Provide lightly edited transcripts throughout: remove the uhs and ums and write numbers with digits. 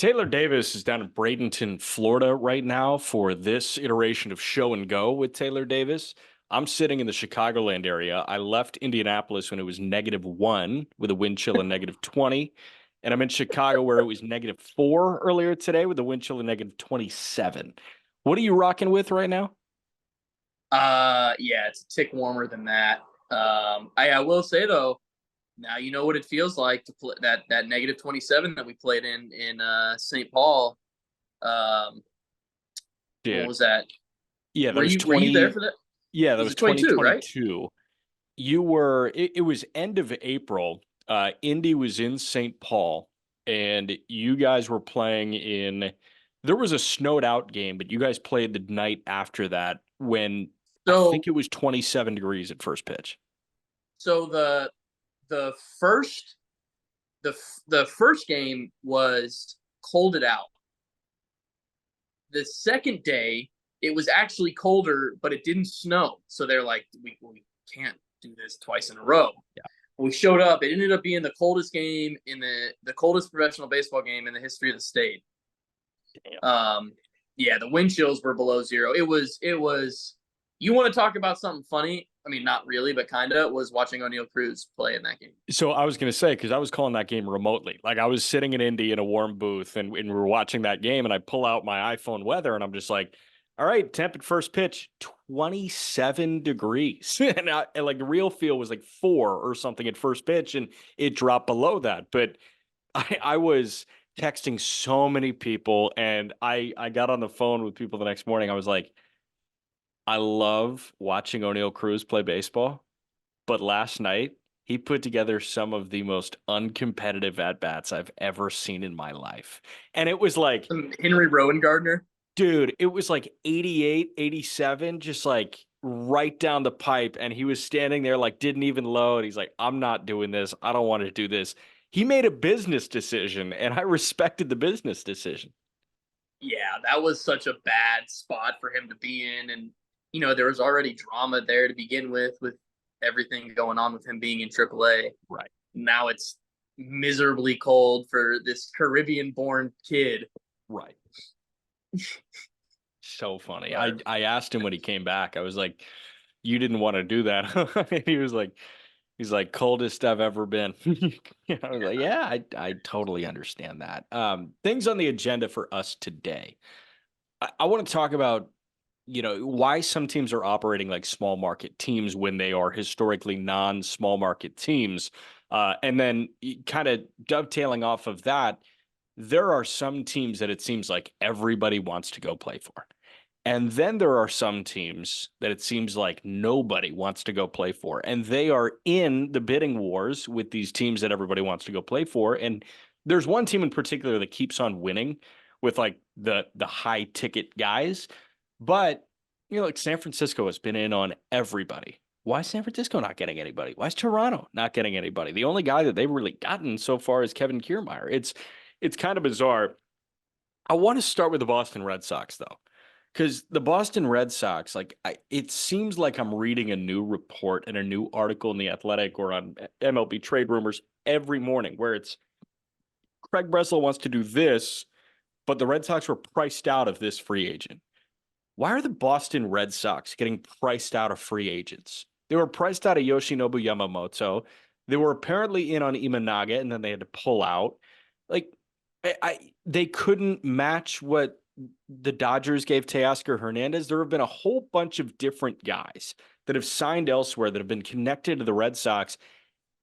Taylor Davis is down in Bradenton, Florida right now for this iteration of Show and Go with Taylor Davis. I'm sitting in the Chicagoland area. I left Indianapolis when it was -1 with a wind chill of -20. And I'm in Chicago where it was -4 earlier today with a wind chill of -27. What are you rocking with right now? Yeah, it's a tick warmer than that. I will say though, now you know what it feels like to play that -27 that we played in St. Paul. Um, what Dude. was that? Yeah, that Were was you there 20. for that? Yeah, that Was was it 22, right? 2022. It was end of April. Indy was in St. Paul, and you guys were playing in. There was a snowed out game, but you guys played the night after that when I think So it was 27 degrees at first pitch. so the first the first game was colded out. The second day, it was actually colder, but it didn't snow. So they're like, we can't do this twice in a row. Yeah. We showed up. It ended up being the coldest game in the coldest professional baseball game in the history of the state. Damn. Yeah, the wind chills were below zero. It was. You want to talk about something funny? I mean, not really, but kind of was watching O'Neal Cruz play in that game. So I was going to say, because I was calling that game remotely. Like I was sitting in Indy in a warm booth and we were watching that game, and I pull out my iPhone weather and I'm just like, all right, temp at first pitch, 27 degrees. And like the real feel was like 4 or something at first pitch, and it dropped below that. But I was texting so many people, and I got on the phone with people the next morning. I was like, I love watching O'Neal Cruz play baseball, but last night he put together some of the most uncompetitive at bats I've ever seen in my life. And it was like, Henry Rowan Gardner. dude, it was like 88, 87, just like right down the pipe. And he was standing there, like, didn't even load. He's like, I'm not doing this. I don't want to do this. He made a business decision, and I respected the business decision. Yeah, that was such a bad spot for him to be in. And, there was already drama there to begin with everything going on with him being in AAA. Right. Now it's miserably cold for this Caribbean born kid. Right. So funny. I, But I asked him when he came back, I was like, you didn't want to do that. And he's like, coldest I've ever been. I was like, yeah, I totally understand that. Things on the agenda for us today. I want to talk about, why some teams are operating like small market teams when they are historically non-small market teams. And then kind of dovetailing off of that, there are some teams that it seems like everybody wants to go play for. And then there are some teams that it seems like nobody wants to go play for. And they are in the bidding wars with these teams that everybody wants to go play for. And there's one team in particular that keeps on winning with like the high ticket guys. But, like San Francisco has been in on everybody. Why is San Francisco not getting anybody? Why is Toronto not getting anybody? The only guy that they've really gotten so far is Kevin Kiermaier. It's kind of bizarre. I want to start with the Boston Red Sox, though, because the Boston Red Sox, like, it seems like I'm reading a new report and a new article in The Athletic or on MLB Trade Rumors every morning where it's Craig Breslow wants to do this, but the Red Sox were priced out of this free agent. Why are the Boston Red Sox getting priced out of free agents? They were priced out of Yoshinobu Yamamoto. They were apparently in on Imanaga, and then they had to pull out. Like, they couldn't match what the Dodgers gave Teoscar Hernandez. There have been a whole bunch of different guys that have signed elsewhere that have been connected to the Red Sox.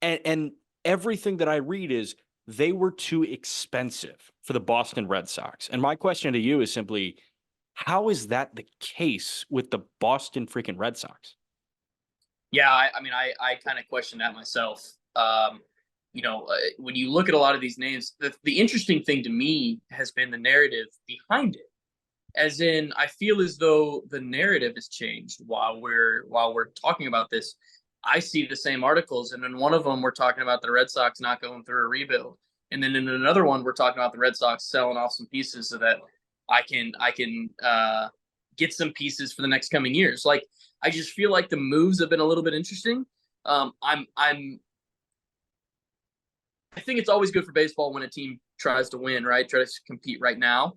And everything that I read is they were too expensive for the Boston Red Sox. And my question to you is simply, how is that the case with the Boston freaking Red Sox? yeah, I mean, I kind of question that myself. When you look at a lot of these names, the interesting thing to me has been the narrative behind it. As in, I feel as though the narrative has changed while we're talking about this. I see the same articles, and in one of them, we're talking about the Red Sox not going through a rebuild, and then in another one, we're talking about the Red Sox selling off some pieces so that I can get some pieces for the next coming years. Like, I just feel like the moves have been a little bit interesting. I think it's always good for baseball when a team tries to win, right? Tries to compete right now.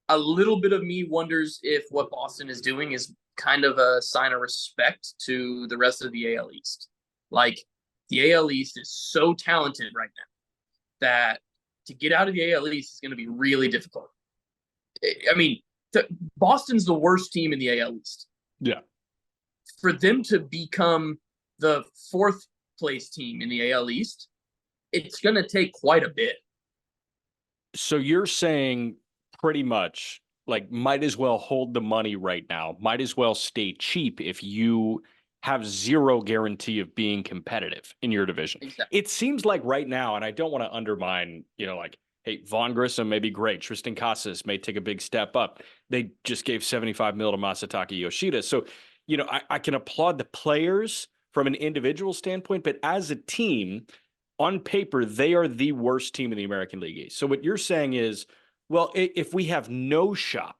A little bit of me wonders if what Boston is doing is kind of a sign of respect to the rest of the AL East. Like the AL East is so talented right now that to get out of the AL East is going to be really difficult. I mean, Boston's the worst team in the AL East. Yeah. For them to become the fourth place team in the AL East, it's going to take quite a bit. So you're saying pretty much like might as well hold the money right now, might as well stay cheap if you have zero guarantee of being competitive in your division. Exactly. It seems like right now, and I don't want to undermine, like, hey, Vaughn Grissom may be great. Tristan Casas may take a big step up. They just gave 75 mil to Masataka Yoshida. So, I can applaud the players from an individual standpoint, but as a team, on paper, they are the worst team in the American League East. So what you're saying is, well, if we have no shot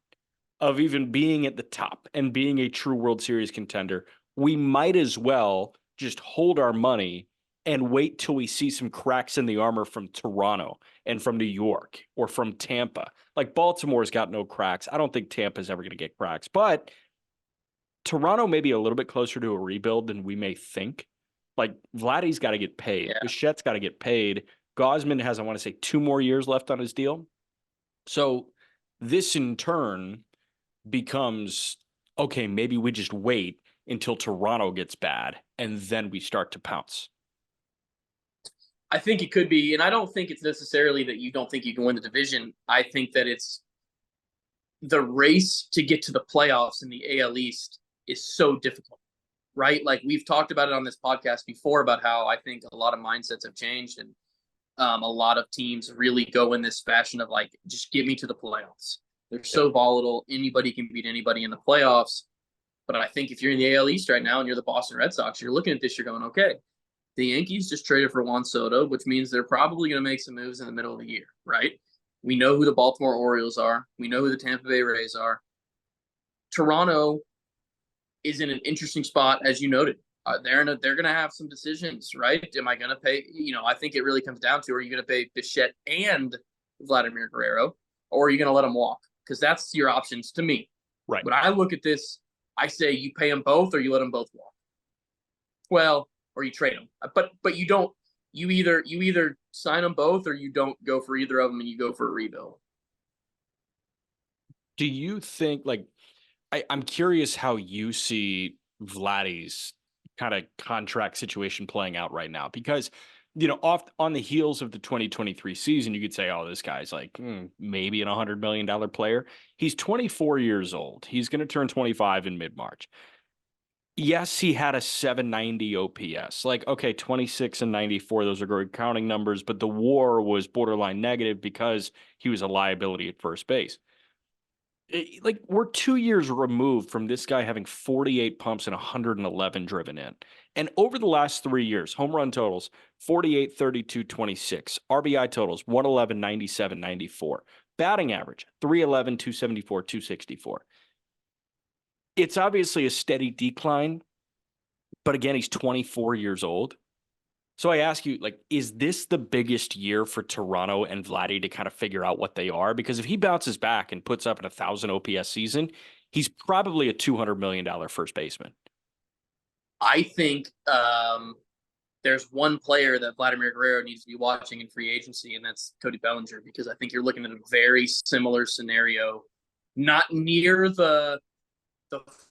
of even being at the top and being a true World Series contender, we might as well just hold our money and wait till we see some cracks in the armor from Toronto and from New York or from Tampa. Like Baltimore's got no cracks. I don't think Tampa's ever going to get cracks, but Toronto may be a little bit closer to a rebuild than we may think. Like Vladdy's got to get paid. Yeah. Bichette's got to get paid. Gausman has, I want to say, 2 more years left on his deal. So this in turn becomes, okay, maybe we just wait until Toronto gets bad and then we start to pounce. I think it could be, and I don't think it's necessarily that you don't think you can win the division. I think that it's the race to get to the playoffs in the AL East is so difficult, right? Like we've talked about it on this podcast before about how I think a lot of mindsets have changed and a lot of teams really go in this fashion of like, just get me to the playoffs. They're so volatile. Anybody can beat anybody in the playoffs. But I think if you're in the AL East right now and you're the Boston Red Sox, you're looking at this, you're going, okay, the Yankees just traded for Juan Soto, which means they're probably going to make some moves in the middle of the year, right? We know who the Baltimore Orioles are. We know who the Tampa Bay Rays are. Toronto is in an interesting spot, as you noted. They're going to have some decisions, right? Am I going to pay? I think it really comes down to, are you going to pay Bichette and Vladimir Guerrero, or are you going to let them walk? Because that's your options to me. Right. When I look at this, I say you pay them both or you let them both walk. Well, or you trade them. But you don't. You either sign them both or you don't go for either of them and you go for a rebuild. Do you think, like, I'm curious how you see Vladdy's kind of contract situation playing out right now, because off on the heels of the 2023 season, you could say, oh, this guy's like maybe an $100 million player. He's 24 years old. He's going to turn 25 in mid-March. Yes, he had a 790 OPS. Like, okay, 26 and 94, those are good counting numbers, but the WAR was borderline negative because he was a liability at first base. Like, we're 2 years removed from this guy having 48 pumps and 111 driven in. And over the last 3 years, home run totals 48, 32, 26. RBI totals 111, 97, 94. Batting average 311, 274, 264. It's obviously a steady decline, but again, he's 24 years old. So I ask you, like, is this the biggest year for Toronto and Vladdy to kind of figure out what they are? Because if he bounces back and puts up an 1,000 OPS season, he's probably a $200 million first baseman. I think there's one player that Vladimir Guerrero needs to be watching in free agency, and that's Cody Bellinger, because I think you're looking at a very similar scenario, not near the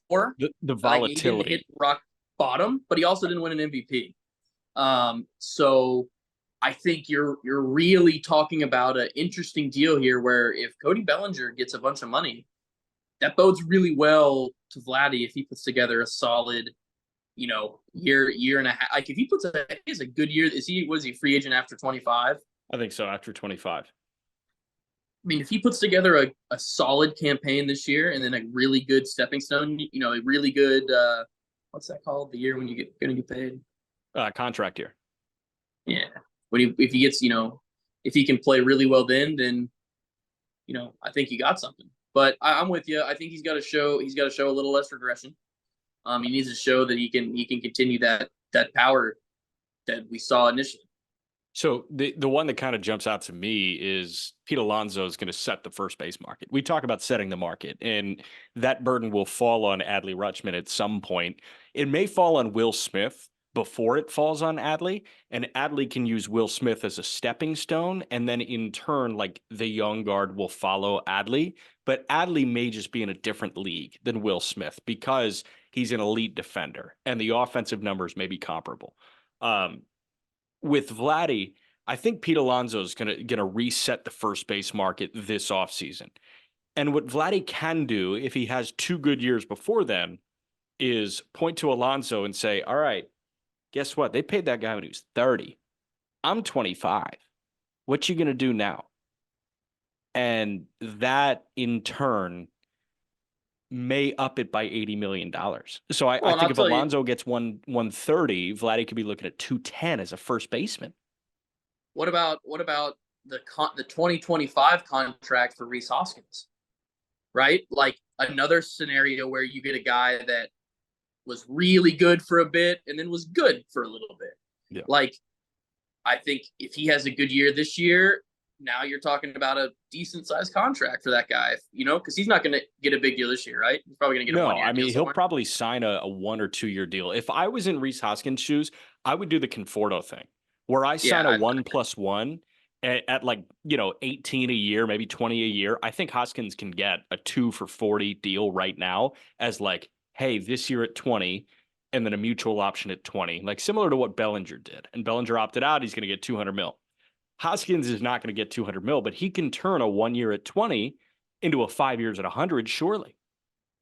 floor, the like he didn't volatility. hit rock bottom, but he also didn't win an MVP. So I think you're really talking about an interesting deal here, where if Cody Bellinger gets a bunch of money, that bodes really well to Vladdy if he puts together a solid, year and a half. Like if he has a good year, was he free agent after 25? I think so, after 25. I mean, if he puts together a solid campaign this year and then a really good stepping stone, a really good, what's that called? The year when you're going to get paid? Contract year. Yeah. If he gets, if he can play really well then, I think he got something. But I'm with you. I think he's got to show a little less regression. He needs to show that he can continue that power that we saw initially. So the one that kind of jumps out to me is Pete Alonso is going to set the first base market. We talk about setting the market, and that burden will fall on Adley Rutschman at some point. It may fall on Will Smith before it falls on Adley, and Adley can use Will Smith as a stepping stone, and then in turn, like the young guard will follow Adley. But Adley may just be in a different league than Will Smith because he's an elite defender, and the offensive numbers may be comparable. Um, with Vladdy, I think Pete Alonso is gonna reset the first base market this offseason. And what Vladdy can do if he has 2 good years before then is point to Alonso and say, all right, guess what? They paid that guy when he was 30. I'm 25. What you gonna do now? And that in turn may up it by $80 million. So I Well, and think I'll if tell you, Alonso gets 130, Vladdy could be looking at 210 as a first baseman. what about the 2025 contract for Reese Hoskins? Right? Like another scenario where you get a guy that was really good for a bit and then was good for a little bit. Yeah. Like, I think if he has a good year this year, now you're talking about a decent sized contract for that guy, because he's not going to get a big deal this year, right? He's probably going to get a No, 1 year I deal mean he'll somewhere. probably sign a 1 or 2 year deal. If I was in Reese Hoskins' shoes, I would do the Conforto thing, where I Yeah, sign a 1+1 at like 18 a year, maybe 20 a year. I think Hoskins can get a 2 for 40 deal right now as like, hey, this year at 20, and then a mutual option at 20, like similar to what Bellinger did. And Bellinger opted out; he's going to get 200 mil. Hoskins is not going to get 200 mil, but he can turn a 1 year at 20 into a 5 years at 100, surely.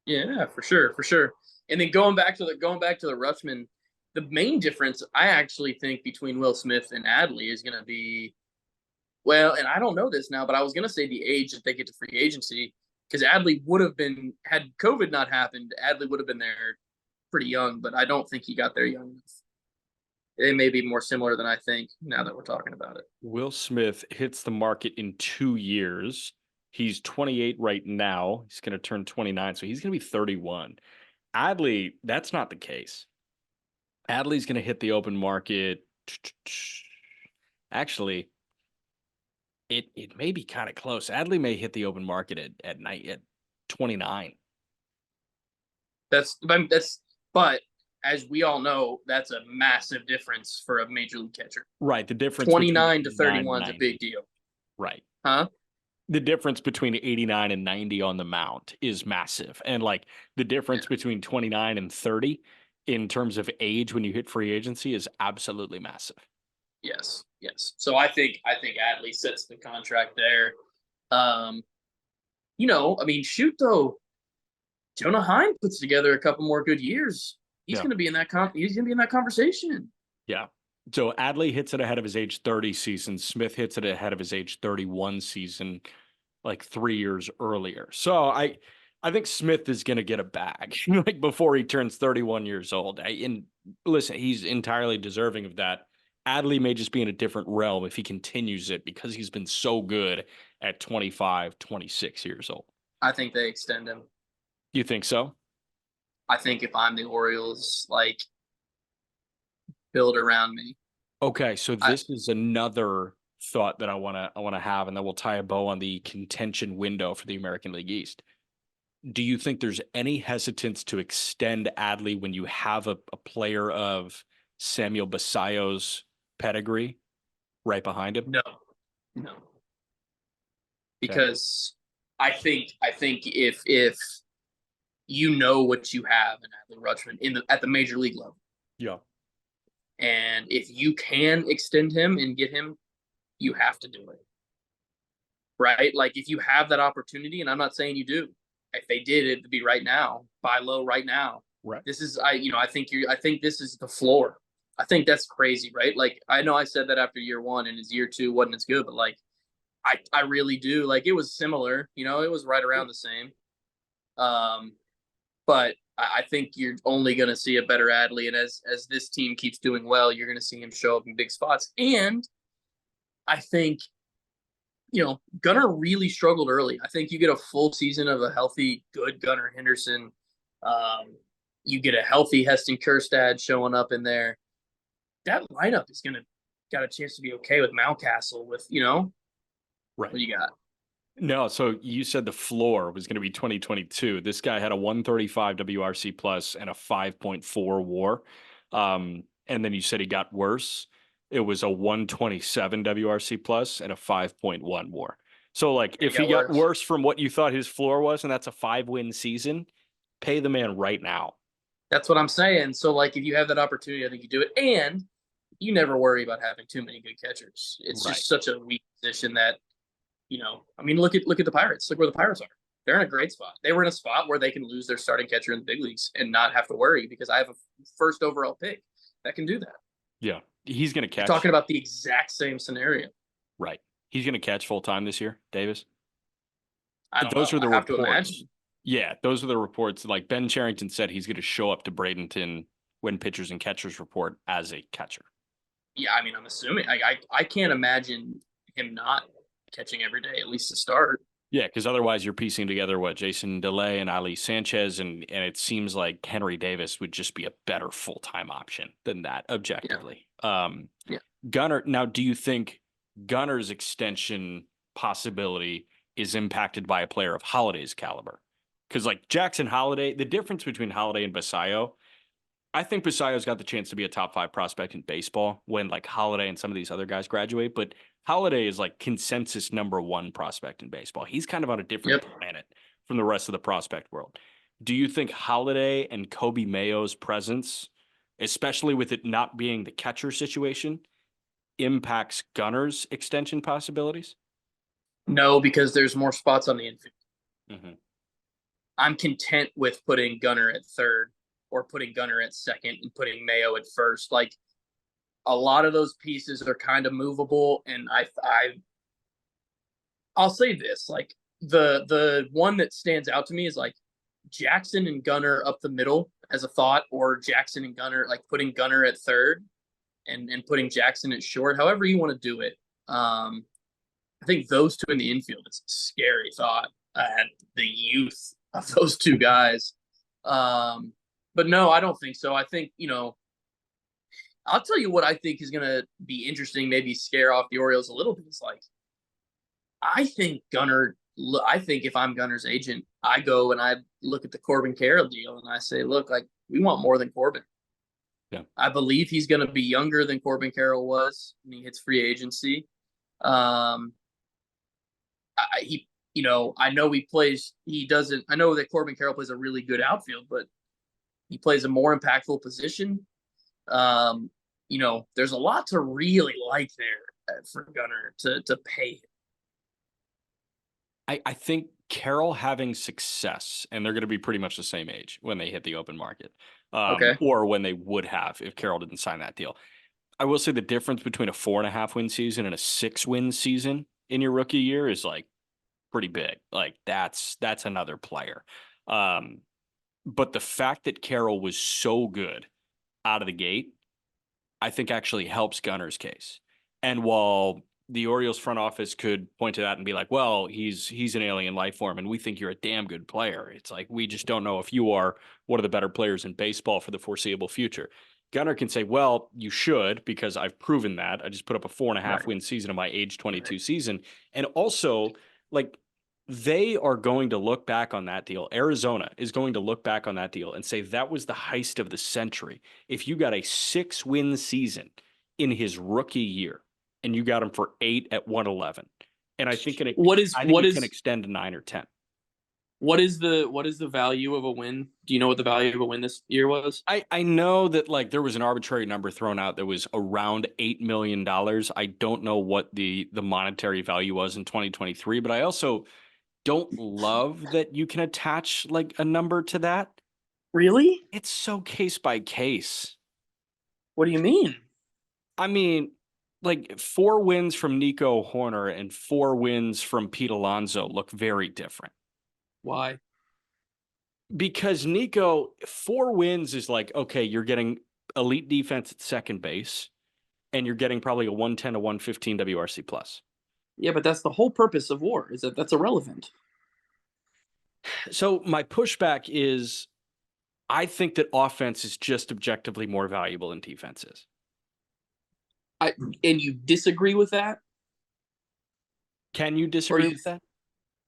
yeah, for sure, for sure. And then going back to the Rutschman, the main difference I actually think between Will Smith and Adley is going to be, well, and I don't know this now, but I was going to say the age that they get to free agency, because Adley would have been, had COVID not happened, Adley would have been there pretty young, but I don't think he got there young enough. They may be more similar than I think now that we're talking about it. Will Smith hits the market in 2 years. He's 28 right now. He's going to turn 29, so he's going to be 31. Adley, that's not the case. Adley's going to hit the open market. Actually, it may be kind of close. Adley may hit the open market at night at 29. But as we all know, that's a massive difference for a major league catcher. Right. The difference between 29 to 89 and 31 is a 90. big deal, Right. huh? The difference between 89 and 90 on the mound is massive. And like the Yeah. difference between 29 and 30 in terms of age when you hit free agency is absolutely massive. Yes, yes. So I think Adley sets the contract there. Um, I mean, shoot though, Jonah Heim puts together a couple more good years. He's Yeah. going to be in that he's going to be in that conversation. Yeah. So Adley hits it ahead of his age 30 season. Smith hits it ahead of his age 31 season, like 3 years earlier. So I think Smith is going to get a bag like before he turns 31 years old. And listen, he's entirely deserving of that. Adley may just be in a different realm if he continues it because he's been so good at 25, 26 years old. I think they extend him. You think so? I think if I'm the Orioles, like, build around me. Okay, so I this is another thought that I want to have, and then we'll tie a bow on the contention window for the American League East. Do you think there's any hesitance to extend Adley when you have a player of Samuel Basayo's pedigree right behind him? No, no, Okay. because I think if you know what you have in Adley Rutschman at the major league level, Yeah. and if you can extend him and get him, you have to do it, right? Like if you have that opportunity, and I'm not saying you do. If they did, it'd be right now. Buy low right now. Right. This is I think this is the floor. I think that's crazy, right? Like I know I said that after year one, and his year two wasn't as good, but like I really do. Like it was similar, it was right around the same. Um, but I think you're only going to see a better Adley, and as this team keeps doing well, you're going to see him show up in big spots. And I think Gunnar really struggled early. I think you get a full season of a healthy, good Gunnar Henderson. Um, you get a healthy Heston Kjerstad showing up in there. That lineup is going to got a chance to be okay with Mountcastle. With you know, Right. what do you got? No, so you said the floor was going to be 2022. This guy had a 135 WRC plus and a 5.4 WAR. And then you said he got worse. It was a 127 WRC plus and a 5.1 WAR. So, like, Yeah, he if he got got worse. worse from what you thought his floor was, and that's a 5-win season, pay the man right now. That's what I'm saying. So like, if you have that opportunity, I think you do it, and you never worry about having too many good catchers. It's Right. just such a weak position that I mean, look at the Pirates. Look where the Pirates are. They're in a great spot. They were in a spot where they can lose their starting catcher in the big leagues and not have to worry because I have a first overall pick that can do that. Yeah. He's going to You're catch. talking about the exact same scenario. Right. He's going to catch full time this year, Davis. I don't Those know. are I the have to reports. imagine. Yeah, those are the reports. Like Ben Charrington said, he's going to show up to Bradenton when pitchers and catchers report as a catcher. Yeah, I mean, I'm assuming. I can't imagine him not catching every day, at least to start. Yeah, because otherwise you're piecing together what Jason DeLay and Ali Sanchez, and it seems like Henry Davis would just be a better full time option than that Yeah, objectively. yeah. Gunnar, now do you think Gunner's extension possibility is impacted by a player of Holiday's caliber? Because like Jackson Holiday, the difference between Holiday and Basayo, I think Basayo's got the chance to be a top 5 prospect in baseball when like Holiday and some of these other guys graduate, but Holiday is like consensus #1 prospect in baseball. He's kind of on a different Yep. planet from the rest of the prospect world. Do you think Holiday and Kobe Mayo's presence, especially with it not being the catcher situation, impacts Gunner's extension possibilities? No, because there's more spots on the infield. Mm-hmm. I'm content with putting Gunner at third or putting Gunner at second and putting Mayo at first. Like a lot of those pieces are kind of movable, and I'll say this: like the one that stands out to me is like Jackson and Gunner up the middle as a thought, or Jackson and Gunner like putting Gunner at third and putting Jackson at short. However you want to do it. I think those two in the infield is a scary thought at the youth of those two guys. But no, I don't think so. I think, I'll tell you what I think is going to be interesting, maybe scare off the Orioles a little bit. Is like, I think I think if I'm Gunner's agent, I go and I look at the Corbin Carroll deal and I say, look, like, we want more than Corbin. Yeah. I believe he's going to be younger than Corbin Carroll was when he hits free agency. Um, I know he doesn't, I know that Corbin Carroll plays a really good outfield, but he plays a more impactful position. There's a lot to really like there for Gunner to pay. I think Carroll having success, and they're going to be pretty much the same age when they hit the open market, Okay. or when they would have if Carroll didn't sign that deal. I will say the difference between a 4.5-win season and a 6-win season in your rookie year is like pretty big. Like that's another player. But the fact that Carroll was so good out of the gate, I think actually helps Gunner's case. And while the Orioles front office could point to that and be like, well, he's an alien life form and we think you're a damn good player. It's like, we just don't know if you are one of the better players in baseball for the foreseeable future. Gunner can say, well, you should, because I've proven that. I just put up a 4.5 Right. win season in my age 22 Right. season. And also, like, they are going to look back on that deal. Arizona is going to look back on that deal and say that was the heist of the century. If you got a 6-win season in his rookie year and you got him for 8 at 111, and I think What is it can extend to 9 or 10. what is the value of a win? Do you know what the value of a win this year was? I know that like there was an arbitrary number thrown out that was around $8 million. I don't know what the monetary value was in 2023, but I also don't love that you can attach like a number to that. Really? It's so case by case. What do you mean? I mean, like 4 wins from Nico Horner and 4 wins from Pete Alonso look very different. Why? Because Nico, 4 wins is like, okay, you're getting elite defense at second base and you're getting probably a 110 to 115 WRC plus. Yeah, but that's the whole purpose of war. Is that's irrelevant. So my pushback is I think that offense is just objectively more valuable than defense is. I and you disagree with that, Can you or disagree you? with that?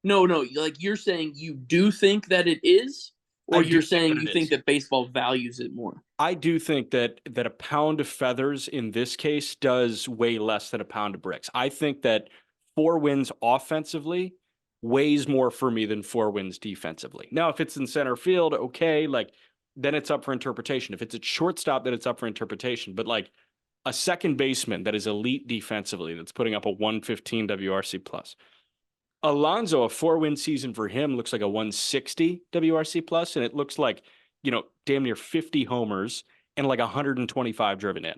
No. Like you're saying you do think that it is, I or do you're think saying that you it think is. that baseball values it more. I do think that a pound of feathers in this case does weigh less than a pound of bricks. I think that 4 wins offensively weighs more for me than 4 wins defensively. Now, if it's in center field, okay, like then it's up for interpretation. If it's at shortstop, then it's up for interpretation. But like a second baseman that is elite defensively, that's putting up a 115 WRC plus. Alonso, a 4 win season for him looks like a 160 WRC plus, and it looks like, damn near 50 homers and like 125 driven in.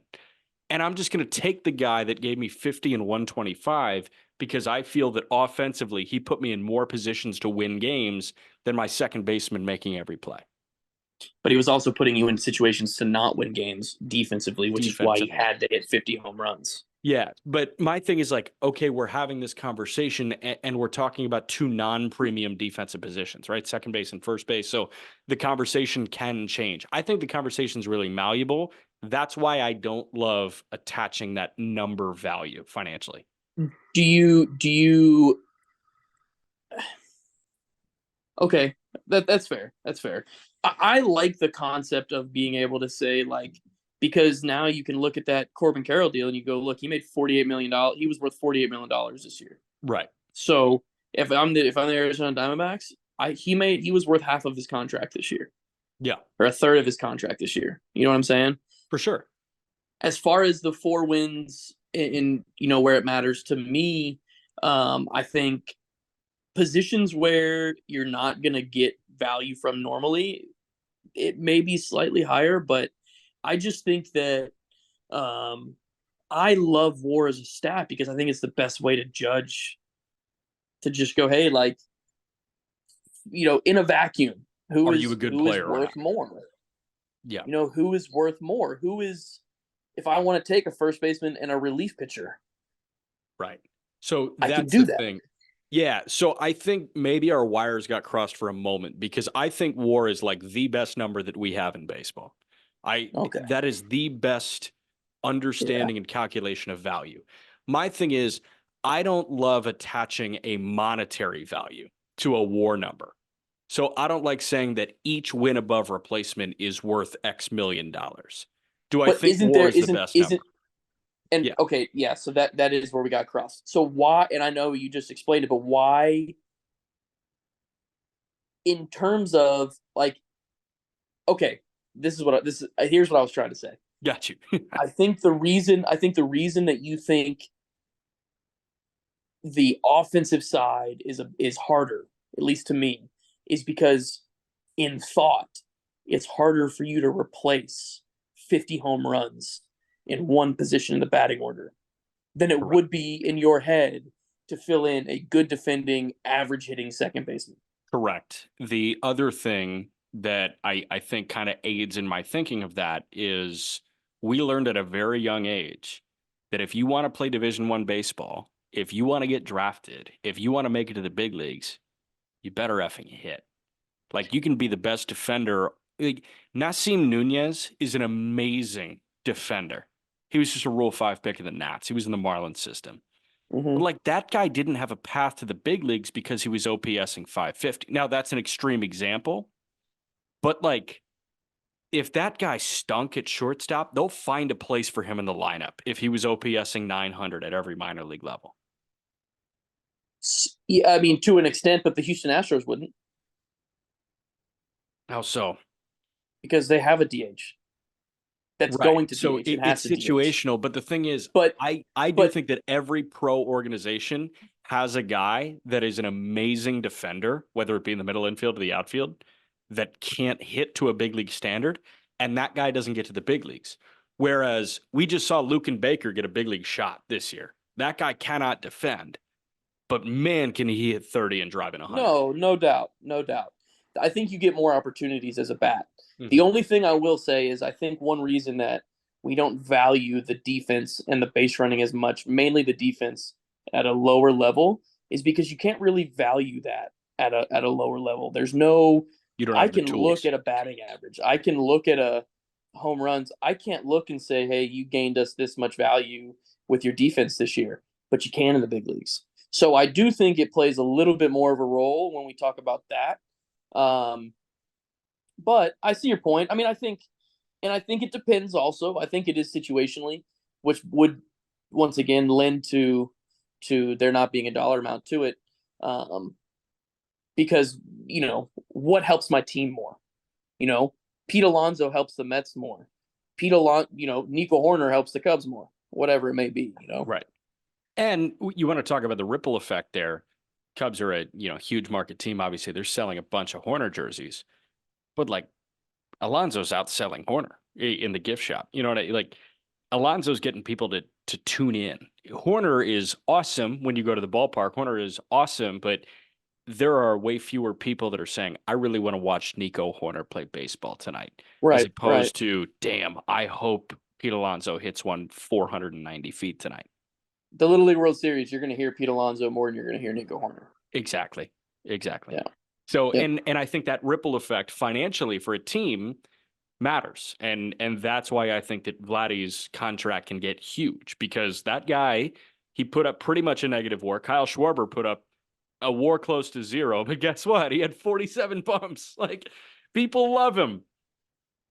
And I'm just going to take the guy that gave me 50 and 125 because I feel that offensively he put me in more positions to win games than my second baseman making every play But he was also putting you in situations to not win games defensively, which is why he defensively. had to hit 50 home runs. Yeah, but my thing is like, okay, we're having this conversation and we're talking about two non-premium defensive positions, right? Second base and first base. So the conversation can change. I think the conversation is really malleable. That's why I don't love attaching that number value financially. Do you okay, that's fair. That's fair. I like the concept of being able to say like, because now you can look at that Corbin Carroll deal and you go, look, he made $48 million. He was worth $48 million this year. Right. So if I'm the Arizona Diamondbacks, he was worth half of his contract this year, Yeah, or a third of his contract this year. You know what I'm saying? for sure. As far as the 4 wins in where it matters to me, I think positions where you're not gonna get value from normally, it may be slightly higher, but I just think that um, I love WAR as a stat because I think it's the best way to judge, to just go, hey, like, in a vacuum, who Are you a is good who is player or not? worth more? Yeah, Who is worth more? Who is, if I want to take a first baseman and a relief pitcher, right. So I can that's do the that. thing. Yeah, so I think maybe our wires got crossed for a moment because I think WAR is like the best number that we have in baseball. I Okay. That is the best Yeah. understanding and calculation of value. My thing is I don't love attaching a monetary value to a WAR number. So I don't like saying that each win above replacement is worth X million dollars. Do I But think isn't WAR there is the isn't best isn't number? and Yeah. okay, yeah, so that is where we got crossed. So why, and I know you just explained it, but why, in terms of like, okay, this is here's what I was trying to say. Got you. I think the reason that you think the offensive side is harder, at least to me, is because in thought, it's harder for you to replace 50 home runs in one position in the batting order than it Correct. would be in your head to fill in a good defending, average hitting second baseman. Correct. The other thing that I think kind of aids in my thinking of that is we learned at a very young age that if you want to play Division 1 baseball, if you want to get drafted, if you want to make it to the big leagues, you better effing hit. Like you can be the best defender. Like Nasim Nunez is an amazing defender. He was just a Rule 5 pick of the Nats. He was in the Marlins system. But Mm-hmm. like that guy didn't have a path to the big leagues because he was OPSing 550. Now that's an extreme example, but like if that guy stunk at shortstop, they'll find a place for him in the lineup if he was OPSing 900 at every minor league level. Yeah, I mean, to an extent, but the Houston Astros wouldn't, How so? because they have a DH that's Right. going to So DH and has it's to DH. situational, but the thing is, But I do but think that every pro organization has a guy that is an amazing defender, whether it be in the middle infield or the outfield, that can't hit to a big league standard, and that guy doesn't get to the big leagues. Whereas we just saw Luke and Baker get a big league shot this year. That guy cannot defend, but man, can he hit 30 and drive in 100. no, no doubt, no doubt. I think you get more opportunities as a bat. The Mhm. only thing I will say is I think one reason that we don't value the defense and the base running as much, mainly the defense at a lower level, is because you can't really value that at a lower level. There's no, You don't I have the can look tools. at a batting average. I can look at home runs, I can't look and say, hey, you gained us this much value with your defense this year, but you can in the big leagues. So I do think it plays a little bit more of a role when we talk about that. Um, but I see your point. I mean, I think it depends also. I think it is situationally, which would once again lend to there not being a dollar amount to it. Um, because what helps my team more? You know, Pete Alonso helps the Mets more. Nico Horner helps the Cubs more. Whatever it may be. Right. And you want to talk about the ripple effect there. Cubs are a huge market team. Obviously, they're selling a bunch of Horner jerseys, but like Alonso's outselling Horner in the gift shop. You know what I like? Alonso's getting people to tune in. Horner is awesome when you go to the ballpark. Horner is awesome, but there are way fewer people that are saying, I really want to watch Nico Horner play baseball tonight, as Right, right. opposed to, damn, I hope Pete Alonso hits one 490 feet tonight. The Little League World Series, you're going to hear Pete Alonso more than you're going to hear Nico Horner. Exactly. Exactly. Yeah. So, Yep. and I think that ripple effect financially for a team matters. And that's why I think that Vladdy's contract can get huge, because that guy, he put up pretty much a negative WAR. Kyle Schwarber put up a WAR close to zero, but guess what? He had 47 bumps. Like, people love him.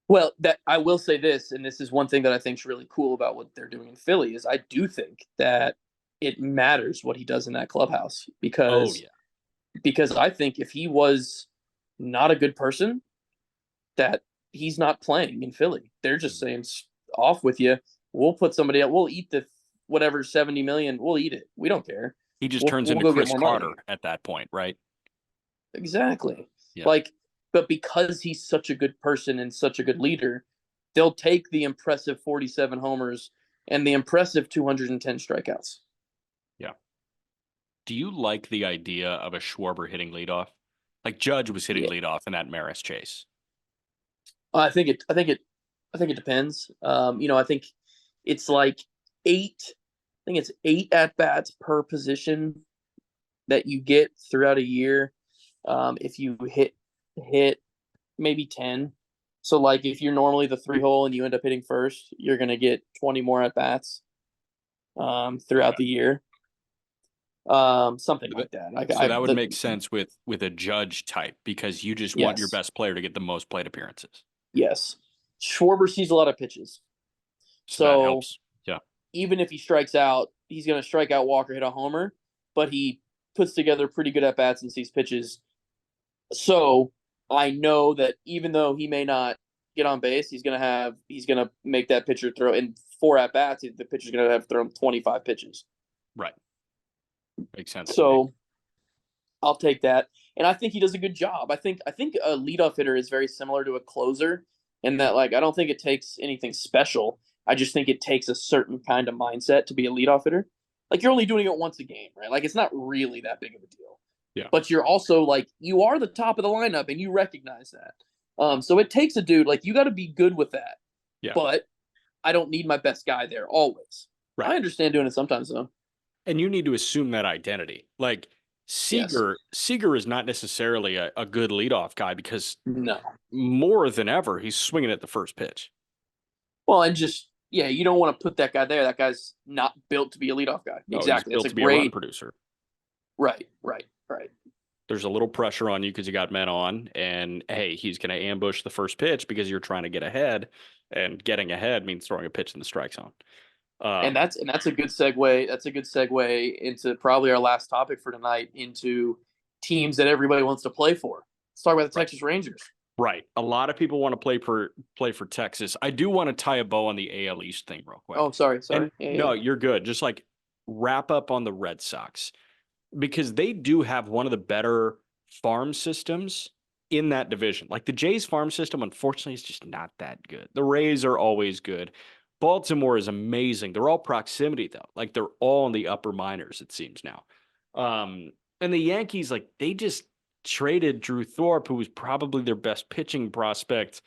Well, that I will say this, and this is one thing that I think is really cool about what they're doing in Philly, is I do think that it matters what he does in that clubhouse, Oh because yeah. I think if he was not a good person, that he's not playing in Philly. They're just saying off with you. We'll put somebody else. We'll eat the whatever 70 million. We'll eat it. We don't care. He just We'll turns we'll into go get Chris more money. Carter at that point, right? Exactly. Yeah. Like, but because he's such a good person and such a good leader, they'll take the impressive 47 homers and the impressive 210 strikeouts. Yeah. Do you like the idea of a Schwarber hitting leadoff? Like Judge was hitting Yeah. leadoff in that Maris chase. I think it depends. I think it's like eight. I think it's 8 at-bats per position that you get throughout a year. If you hit maybe 10. So like if you're normally the 3 hole and you end up hitting first, you're gonna get 20 more at-bats throughout the year. Something like that. So that would make sense with a Judge type, because you just want your Yes. best player to get the most plate appearances. Yes. Schwarber sees a lot of pitches. So that So helps. Yeah. even if he strikes out, he's going to strike out Walker, hit a homer, but he puts together pretty good at bats and sees pitches. So I know that even though he may not get on base, he's going to make that pitcher throw in 4 at bats. The pitcher's going to have thrown 25 pitches. Right. Makes sense. So I'll take that. And I think he does a good job. I think a leadoff hitter is very similar to a closer in that, like, I don't think it takes anything special. I just think it takes a certain kind of mindset to be a leadoff hitter. Like, you're only doing it once a game, right? Like, it's not really that big of a deal. Yeah. But you're also like, you are the top of the lineup and you recognize that. So it takes a dude, like, you got to be good with that. Yeah. But I don't need my best guy there always. Right. I understand doing it sometimes though. And you need to assume that identity. Like Seager is not necessarily a good leadoff guy, because No. more than ever, he's swinging at the first pitch. Well, and just, yeah, you don't want to put that guy there. That guy's not built to be a leadoff guy. No, Exactly. he's built to be a run producer. Right. There's a little pressure on you because you got men on, and hey, he's going to ambush the first pitch because you're trying to get ahead, and getting ahead means throwing a pitch in the strike zone. And that's a good segue. That's a good segue into probably our last topic for tonight, into teams that everybody wants to play for. Let's talk about the Texas Rangers. Right. A lot of people want to play for Texas. I do want to tie a bow on the AL East thing real quick. Oh, sorry. No, you're good. Just like wrap up on the Red Sox, because they do have one of the better farm systems in that division. Like the Jays farm system, unfortunately, is just not that good. The Rays are always good. Baltimore is amazing. They're all proximity though. Like they're all in the upper minors, it seems now. And the Yankees, like they just traded Drew Thorpe, who was probably their best pitching prospect.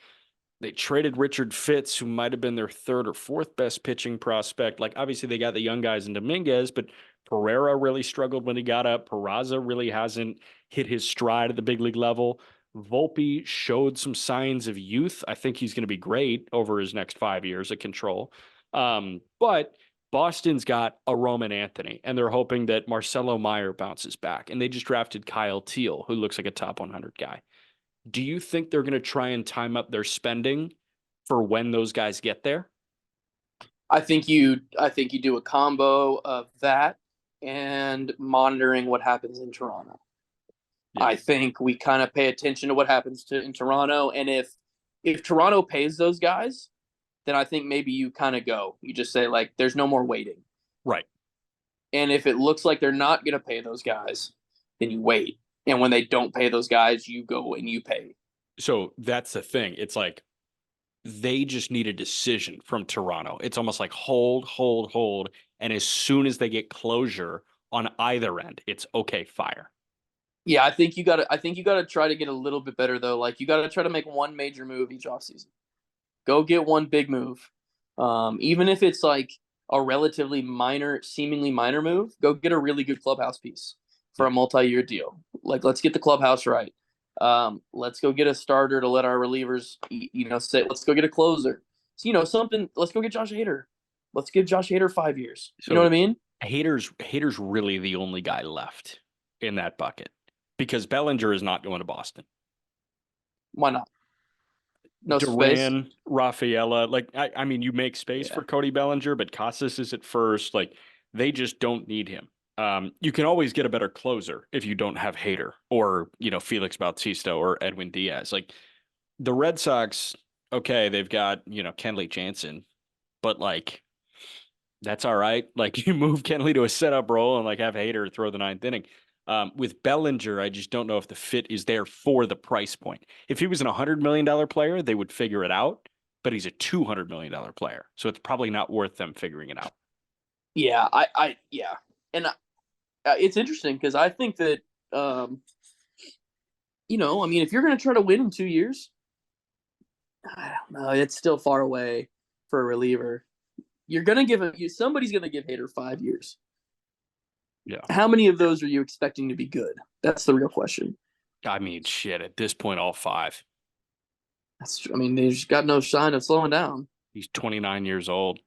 They traded Richard Fitz, who might have been their 3rd or 4th best pitching prospect. Like obviously they got the young guys in Dominguez, but Pereira really struggled when he got up. Peraza really hasn't hit his stride at the big league level. Volpe showed some signs of youth. I think he's going to be great over his next 5 years at control. But Boston's got a Roman Anthony, and they're hoping that Marcelo Meyer bounces back. And they just drafted Kyle Teal, who looks like a top 100 guy. Do you think they're going to try and time up their spending for when those guys get there? I think you do a combo of that and monitoring what happens in Toronto. Yeah. I think we kind of pay attention to what happens in Toronto, and if Toronto pays those guys, then I think maybe you kind of go. You just say like, there's no more waiting. Right. And if it looks like they're not going to pay those guys, then you wait. And when they don't pay those guys, you go and you pay. So that's the thing. It's like they just need a decision from Toronto. It's almost like hold, hold, hold. And as soon as they get closure on either end, it's okay, fire. Yeah, I think you gotta try to get a little bit better though. Like you gotta try to make one major move each offseason. Go get one big move. Even if it's like a relatively minor, seemingly minor move, go get a really good clubhouse piece for Yeah. a multi-year deal. Like let's get the clubhouse right. Let's go get a starter to let our relievers, say let's go get a closer. So, something. Let's go get Josh Hader. Let's give Josh Hader 5 years. You know what I So mean? Hader's really the only guy left in that bucket because Bellinger is not going to Boston. Why not? No space. Duran, Rafaela, like I mean, you make space Yeah. for Cody Bellinger, but Casas is at first. Like they just don't need him. You can always get a better closer if you don't have Hader or Felix Bautista or Edwin Diaz. Like the Red Sox, okay, they've got Kenley Jansen, but like that's all right. Like you move Kenley to a setup role and like have Hader throw the ninth inning. With Bellinger, I just don't know if the fit is there for the price point. If he was an $100 million player, they would figure it out, but he's a $200 million player. So it's probably not worth them figuring it out. Yeah. Yeah. And it's interesting because I think that, I mean, if you're going to try to win in 2 years, I don't know. It's still far away for a reliever. You're going to somebody's going to give Hader 5 years. Yeah. How many of those are you expecting to be good? That's the real question. I mean, shit, at this point, all five. I mean, they've got no sign of slowing down. He's 29 years old.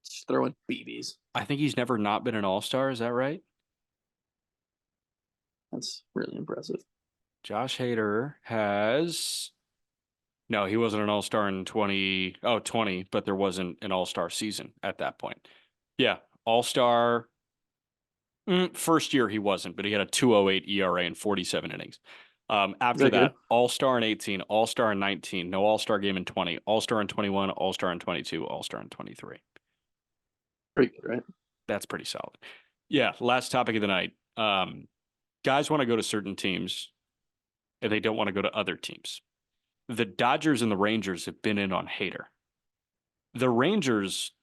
Just throwing BBs. I think he's never not been an all-star. Is that right? That's really impressive. Josh Hader has no, he wasn't an all-star in 20, but there wasn't an all-star season at that point. Yeah, all-star. First year he wasn't, but he had a 2.08 ERA in 47 innings. After that, all-star in 18, all-star in 19, no all-star game in 20, all-star in 21, all-star in 22, all-star in 23. Pretty good, right? That's pretty solid. Yeah, last topic of the night. Guys want to go to certain teams, and they don't want to go to other teams. The Dodgers and the Rangers have been in on Hader. The Rangers,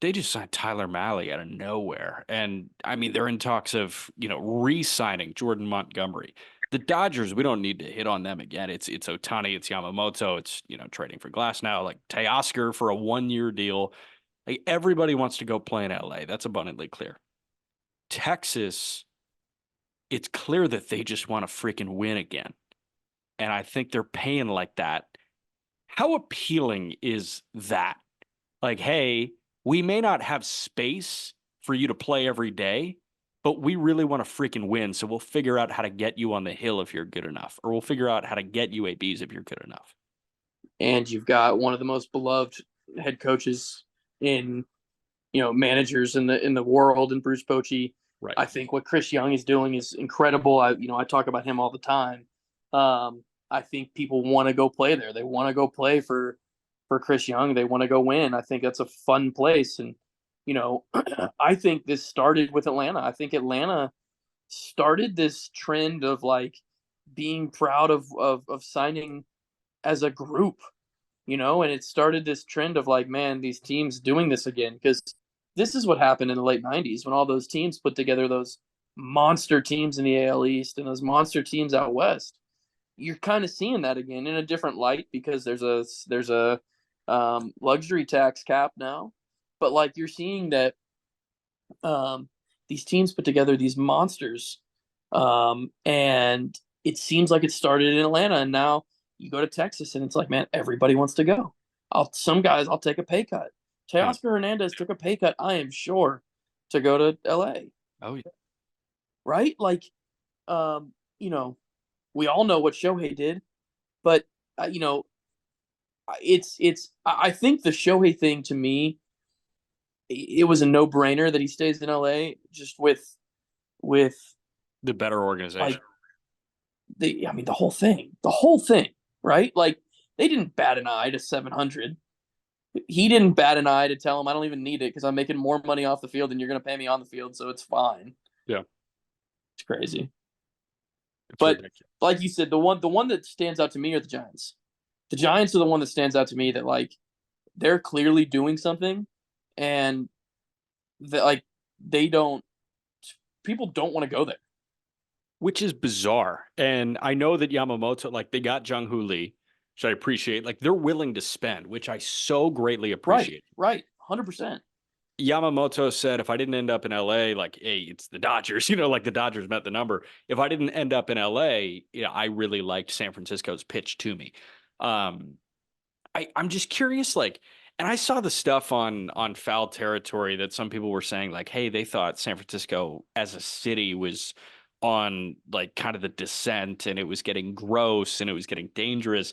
they just signed Tyler Mahle out of nowhere. And I mean, they're in talks of, re-signing Jordan Montgomery. The Dodgers, we don't need to hit on them again. It's Ohtani, it's Yamamoto, it's, trading for Glass now, like Teoscar for a 1-year deal. Like everybody wants to go play in LA. That's abundantly clear. Texas, it's clear that they just want to freaking win again. And I think they're paying like that. How appealing is that? Like, hey, we may not have space for you to play every day, but we really want to freaking win. So we'll figure out how to get you on the hill if you're good enough, or we'll figure out how to get you ABs if you're good enough. And you've got one of the most beloved head coaches in, managers in the world, and Bruce Bochy. Right. I think what Chris Young is doing is incredible. I talk about him all the time. I think people want to go play there. They want to go play for Chris Young. They want to go win. I think that's a fun place. And, I think this started with Atlanta. I think Atlanta started this trend of like being proud of signing as a group, and it started this trend of like, man, these teams doing this again. Because this is what happened in the late 90s when all those teams put together those monster teams in the AL East and those monster teams out West. You're kind of seeing that again in a different light because there's a luxury tax cap now, but like you're seeing that these teams put together these monsters, and it seems like it started in Atlanta, and now you go to Texas, and it's like, man, everybody wants to go. Some guys, I'll take a pay cut. Yeah. Teoscar Hernandez took a pay cut, I am sure, to go to LA, Oh yeah. right? Like, um, you know, we all know what Shohei did, but you know, I think the Shohei thing to me, it was a no brainer that he stays in LA, just with The better like organization. I mean, the whole thing, right? Like they didn't bat an eye to 700. He didn't bat an eye to tell him I don't even need it because I'm making more money off the field than you're going to pay me on the field, so it's fine. Yeah. It's crazy. It's But ridiculous. like you said, the one that stands out to me are the Giants. The Giants are the one that stands out to me that like they're clearly doing something, and that like they don't people don't want to go there. Which is bizarre. And I know that Yamamoto, like they got Jung Hoo Lee, which I appreciate. Like they're willing to spend, which I so greatly Right, appreciate. right, 100%. Yamamoto said, if I didn't end up in LA, like, hey, it's the Dodgers, like the Dodgers met the number. If I didn't end up in LA, I really liked San Francisco's pitch to me. Um, I'm just curious, like, and I saw the stuff on Foul Territory that some people were saying, like, hey, they thought San Francisco as a city was on like kind of the descent and it was getting gross and it was getting dangerous.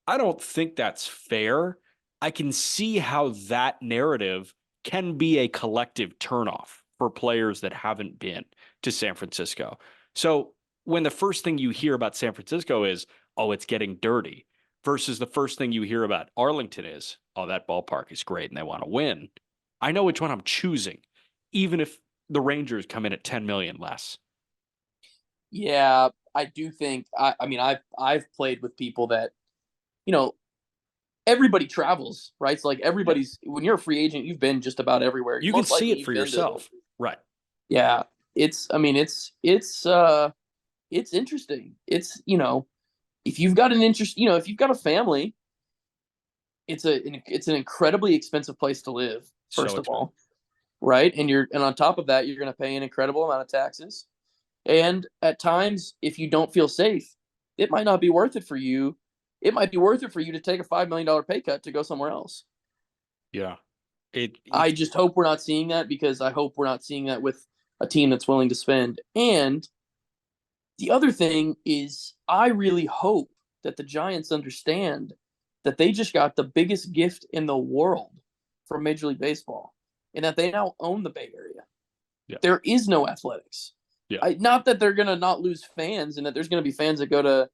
I don't think that's fair. I can see how that narrative can be a collective turnoff for players that haven't been to San Francisco. So when the first thing you hear about San Francisco is, oh, it's getting dirty, versus the first thing you hear about Arlington is, oh, that ballpark is great and they want to win. I know which one I'm choosing, even if the Rangers come in at 10 million less. Yeah, I do think I mean I've played with people that, you know, everybody travels, right? So like Yeah. everybody's when you're a free agent, you've been just about everywhere. You can Most see likely it you've for been to. yourself. Right. Yeah. It's I mean it's interesting. It's, if you've got an interest, if you've got a family, it's an incredibly expensive place to live, So first of expensive. all, right? And on top of that, you're going to pay an incredible amount of taxes. And at times, if you don't feel safe, it might not be worth it for you. It might be worth it for you to take a $5 million pay cut to go somewhere else. Yeah. I It's just hope we're not seeing that, because I hope we're not seeing that with a team that's willing to spend. And the other thing is, I really hope that the Giants understand that they just got the biggest gift in the world from Major League Baseball, and that they now own the Bay Area. yeah. There is no athletics. Yeah. Not that they're gonna not lose fans, and that there's gonna be fans that go to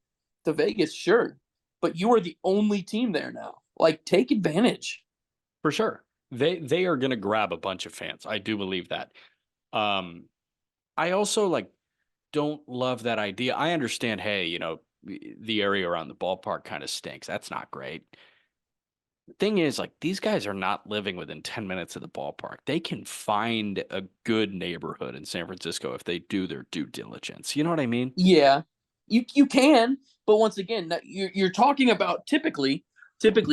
Vegas, sure, but you are the only team there now. Like, take advantage. For sure. They are going to grab a bunch of fans. I do believe that. Um I also like don't love that idea. I understand, hey, the area around the ballpark kind of stinks. That's not great. Thing is, like, these guys are not living within 10 minutes of the ballpark. They can find a good neighborhood in San Francisco if they do their due diligence. You know what I mean? Yeah, you can, but once again, you're talking about typically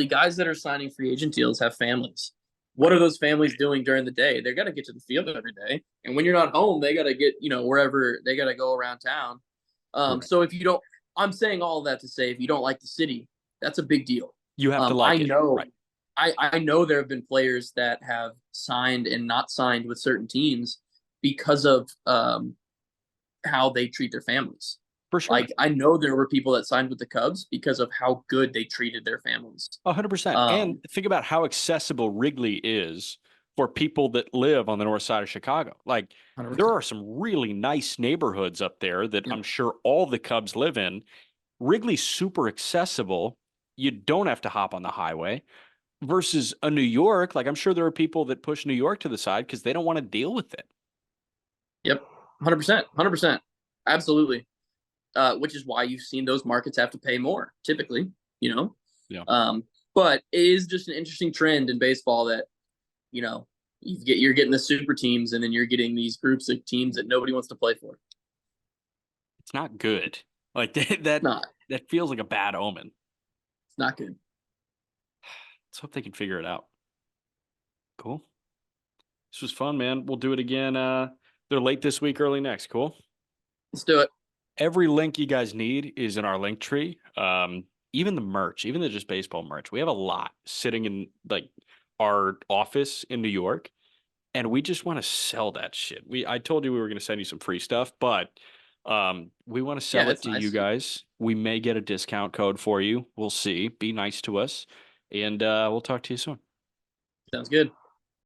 guys that are signing free agent deals have families. What Right. are those families doing during the day? They got to get to the field every day, and when you're not home, they got to get, wherever they got to go around town. Right. So if you don't, I'm saying all of that to say, if you don't like the city, that's a big deal. You have to I like it. know, Right. I know there have been players that have signed and not signed with certain teams because of how they treat their families. For sure. Like, I know there were people that signed with the Cubs because of how good they treated their families. 100%. And Um, think about how accessible Wrigley is for people that live on the north side of Chicago. Like, there 100%. are some really nice neighborhoods up there that Yep. I'm sure all the Cubs live in. Wrigley's super accessible. You don't have to hop on the highway versus a New York. Like, I'm sure there are people that push New York to the side because they don't want to deal with it. Yep. 100%. 100%. Absolutely. Which is why you've seen those markets have to pay more typically, you know. Yeah. But it is just an interesting trend in baseball that, you're getting the super teams, and then you're getting these groups of teams that nobody wants to play for. It's not good. Like, It's not. that feels like a bad omen. It's not good. Let's hope they can figure it out. Cool. This was fun, man. We'll do it again. They're late this week, early next. Cool. Let's do it. Every link you guys need is in our link tree. Even the merch, even the just baseball merch. We have a lot sitting in like our office in New York, and we just want to sell that shit. I told you we were going to send you some free stuff, but we want to Yeah, sell it that's to you nice. guys. We may get a discount code for you. We'll see. Be nice to us, and we'll talk to you soon. Sounds good.